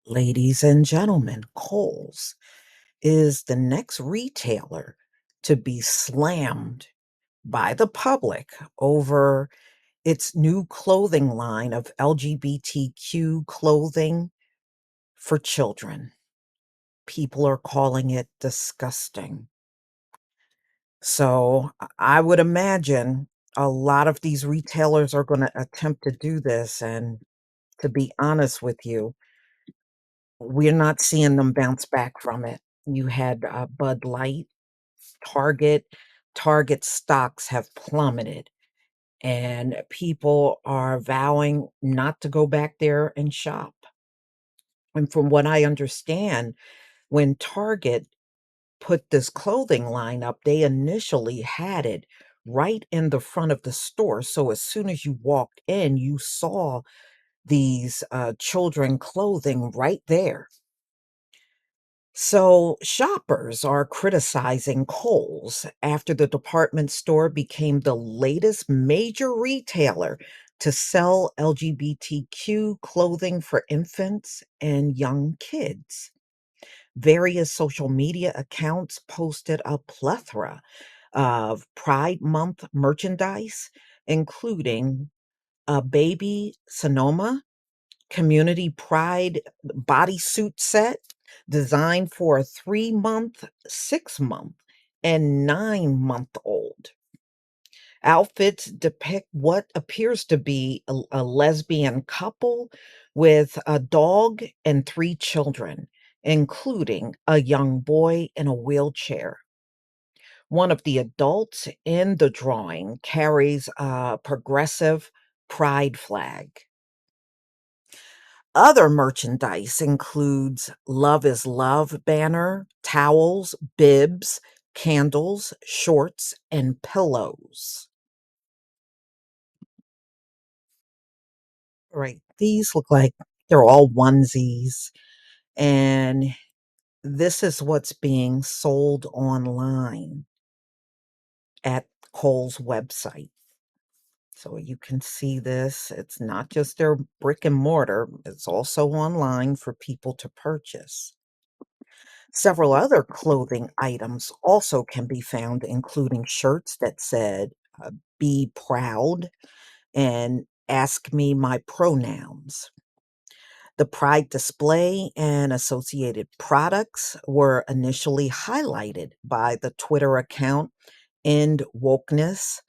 Ladies and gentlemen, Kohl's is the next retailer to be slammed by the public over its new clothing line of LGBTQ clothing for children. People are calling it disgusting. So I would imagine a lot of these retailers are going to attempt to do this. And to be honest with you, we're not seeing them bounce back from it. You had Bud Light, Target. Target stocks have plummeted, and people are vowing not to go back there and shop. And from what I understand, when Target put this clothing line up, they initially had it right in the front of the store. So as soon as you walked in, you saw these children clothing right there. So, shoppers are criticizing Kohl's after the department store became the latest major retailer to sell LGBTQ clothing for infants and young kids. Various social media accounts posted a plethora of Pride Month merchandise, including a baby Sonoma community pride bodysuit set designed for a 3-month, 6-month, and 9-month-old. Outfits depict what appears to be a lesbian couple with a dog and 3 children, including a young boy in a wheelchair. One of the adults in the drawing carries a progressive pride flag. Other merchandise includes Love is Love banner, towels, bibs, candles, shorts, and pillows. Right. These look like they're all onesies, and this is what's being sold online at Kohl's website. So you can see this. It's not just their brick and mortar, it's also online for people to purchase. Several other clothing items also can be found, including shirts that said, Be Proud and Ask Me My Pronouns. The Pride display and associated products were initially highlighted by the Twitter account End Wokeness,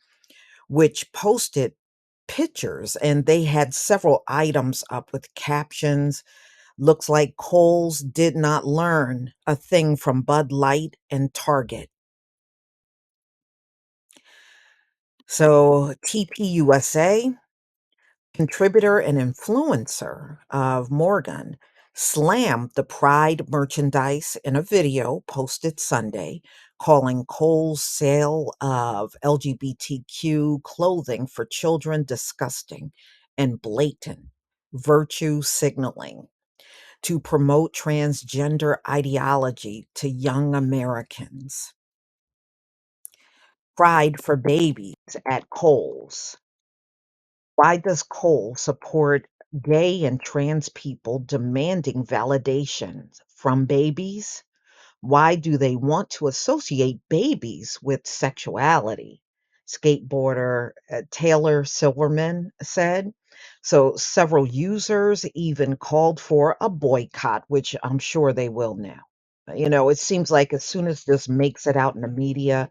which posted pictures and they had several items up with captions. Looks like Kohl's did not learn a thing from Bud Light and Target. So, TPUSA, contributor and influencer of Morgan, slammed the Pride merchandise in a video posted Sunday, calling Kohl's sale of LGBTQ clothing for children disgusting and blatant virtue signaling to promote transgender ideology to young Americans. Pride for babies at Kohl's. Why does Kohl support gay and trans people demanding validation from babies? Why do they want to associate babies with sexuality? Skateboarder Taylor Silverman said. So several users even called for a boycott, which I'm sure they will now. It seems like as soon as this makes it out in the media,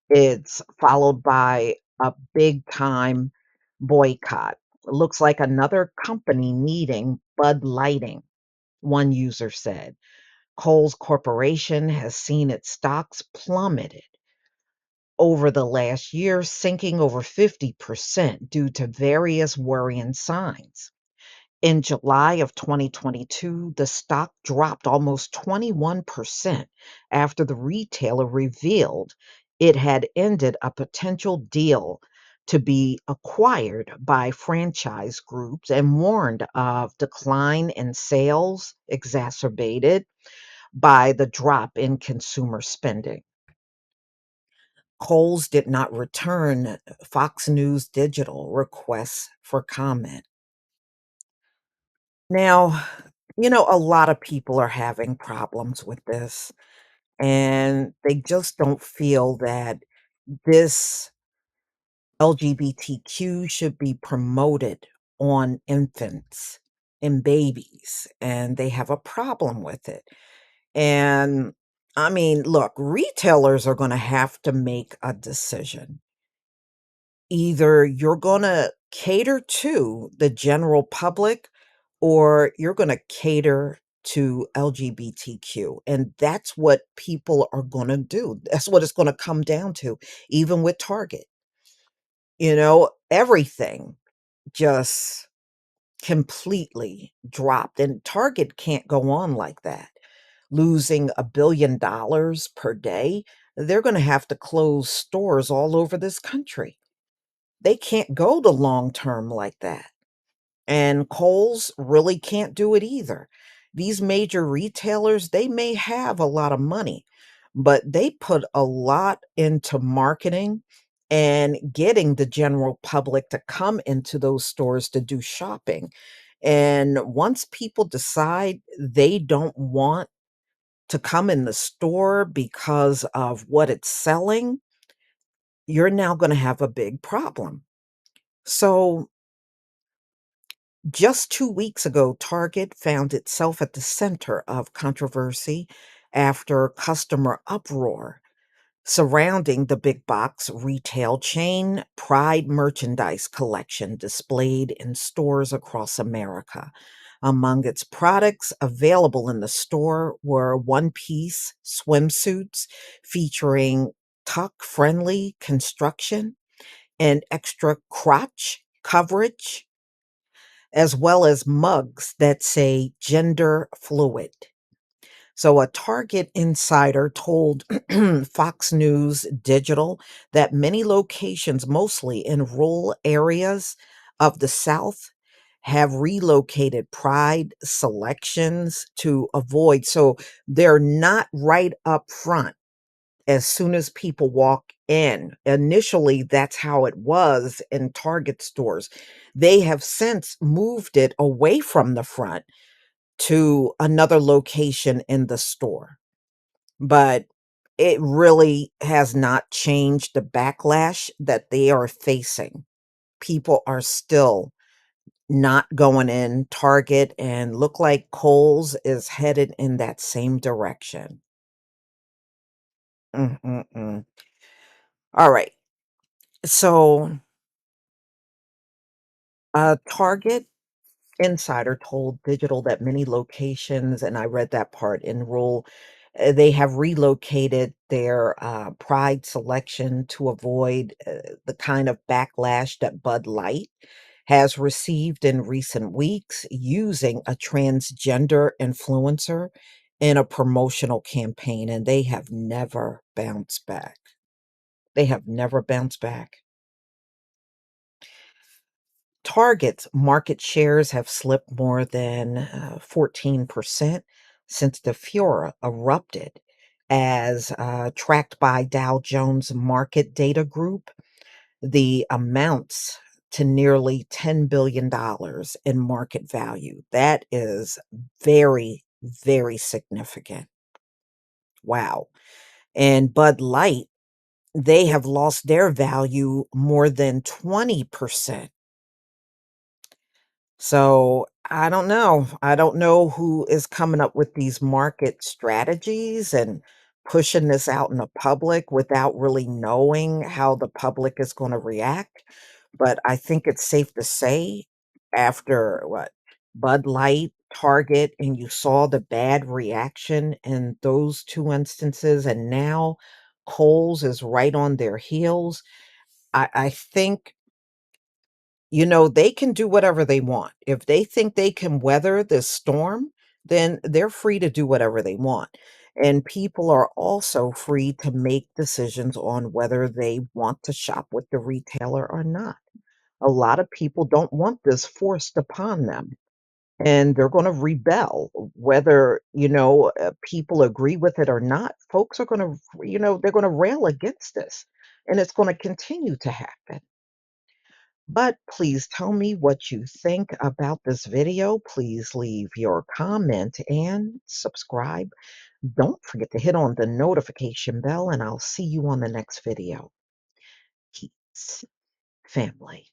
it's followed by a big time boycott. It looks like another company needing Bud Lighting, one user said. Kohl's Corporation has seen its stocks plummeted over the last year, sinking over 50% due to various worrying signs. In July of 2022, the stock dropped almost 21% after the retailer revealed it had ended a potential deal to be acquired by franchise groups and warned of decline in sales exacerbated by the drop in consumer spending. Kohl's did not return Fox News Digital requests for comment. Now, A lot of people are having problems with this, and they just don't feel that this LGBTQ should be promoted on infants and babies, and they have a problem with it. And I mean, look, retailers are going to have to make a decision. Either you're going to cater to the general public or you're going to cater to LGBTQ. And that's what people are going to do. That's what it's going to come down to, even with Target. Everything just completely dropped. And Target can't go on like that, losing $1 billion per day. They're going to have to close stores all over this country. They can't go the long term like that. And Kohl's really can't do it either. These major retailers, they may have a lot of money, but they put a lot into marketing and getting the general public to come into those stores to do shopping. And once people decide they don't want to come in the store because of what it's selling, you're now going to have a big problem. So, just 2 weeks ago, Target found itself at the center of controversy after customer uproar surrounding the big box retail chain Pride merchandise collection displayed in stores across America. Among its products available in the store were one piece swimsuits featuring tuck friendly construction and extra crotch coverage, as well as mugs that say gender fluid. So, a Target insider told Fox News Digital that many locations, mostly in rural areas of the South, have relocated Pride selections to avoid. So, they're not right up front as soon as people walk in. Initially, that's how it was in Target stores. They have since moved it away from the front to another location in the store, but it really has not changed the backlash that they are facing. People are still not going in Target, and look like Kohl's is headed in that same direction. Mm-mm-mm. All right. So, Target insider told Digital that many locations, and I read that part in rural, they have relocated their Pride selection to avoid the kind of backlash that Bud Light has received in recent weeks using a transgender influencer in a promotional campaign, and they have never bounced back. They have never bounced back. Target's market shares have slipped more than 14% since the furor erupted, as tracked by Dow Jones Market Data Group. The amounts to nearly $10 billion in market value. That is very, very significant. Wow. And Bud Light, they have lost their value more than 20%. So, I don't know. I don't know who is coming up with these market strategies and pushing this out in the public without really knowing how the public is gonna react, but I think it's safe to say after what? Bud Light, Target, and you saw the bad reaction in those 2 instances, and now Kohl's is right on their heels. I think they can do whatever they want. If they think they can weather this storm, then they're free to do whatever they want. And people are also free to make decisions on whether they want to shop with the retailer or not. A lot of people don't want this forced upon them, and they're going to rebel whether, people agree with it or not. Folks are going to, they're going to rail against this, and it's going to continue to happen. But please tell me what you think about this video. Please leave your comment and subscribe. Don't forget to hit on the notification bell, and I'll see you on the next video. Peace, family.